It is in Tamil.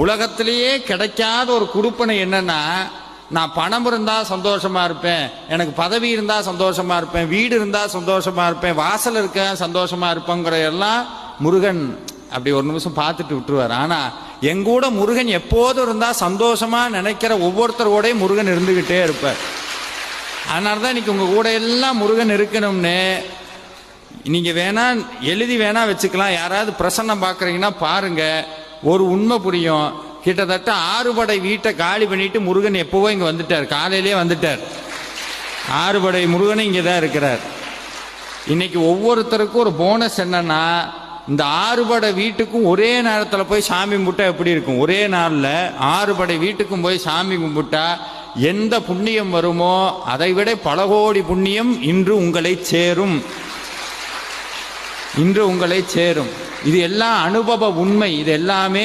உலகத்திலேயே கிடைக்காத ஒரு குடுப்பனை என்னன்னா, நான் பணம் இருந்தா சந்தோஷமா இருப்பேன், எனக்கு பதவி இருந்தா சந்தோஷமா இருப்பேன், வீடு இருந்தா சந்தோஷமா இருப்பேன், வாசல் இருக்க சந்தோஷமா இருப்பேங்கிற எல்லாம் முருகன் அப்படி ஒரு நிமிஷம் பார்த்துட்டு விட்டுருவார். ஆனா எங்கூட முருகன் எப்போதும் இருந்தா சந்தோஷமா நினைக்கிற ஒவ்வொருத்தரோடய முருகன் இருந்துகிட்டே இருப்பார். அதனாலதான் இன்னைக்கு உங்க கூட எல்லாம் முருகன் இருக்கணும்னு நீங்க வேணா எழுதி வேணா வச்சுக்கலாம். யாராவது பிரசன்னம் பாக்குறீங்கன்னா பாருங்க, ஒரு உண்மை புரியும். கிட்டத்தட்ட 6 படை வீட்டை காலி பண்ணிட்டு முருகன் எப்பவோ இங்க வந்துட்டார், காலையிலேயே வந்துட்டார். 6 படை முருகனும் இங்கதான் இருக்கிறார். இன்னைக்கு ஒவ்வொருத்தருக்கும் ஒரு போனஸ் என்னன்னா, இந்த 6 படை வீட்டுக்கும் ஒரே நேரத்தில் போய் சாமி கும்பிட்டா எப்படி இருக்கும்? ஒரே நாளில் 6 படை வீட்டுக்கும் போய் சாமி கும்பிட்டா எந்த புண்ணியம் வருமோ அதை விட பல கோடி புண்ணியம் இன்று உங்களை சேரும். இன்று உங்களை சேரும். இது எல்லாம் அனுபவ உண்மை. இது எல்லாமே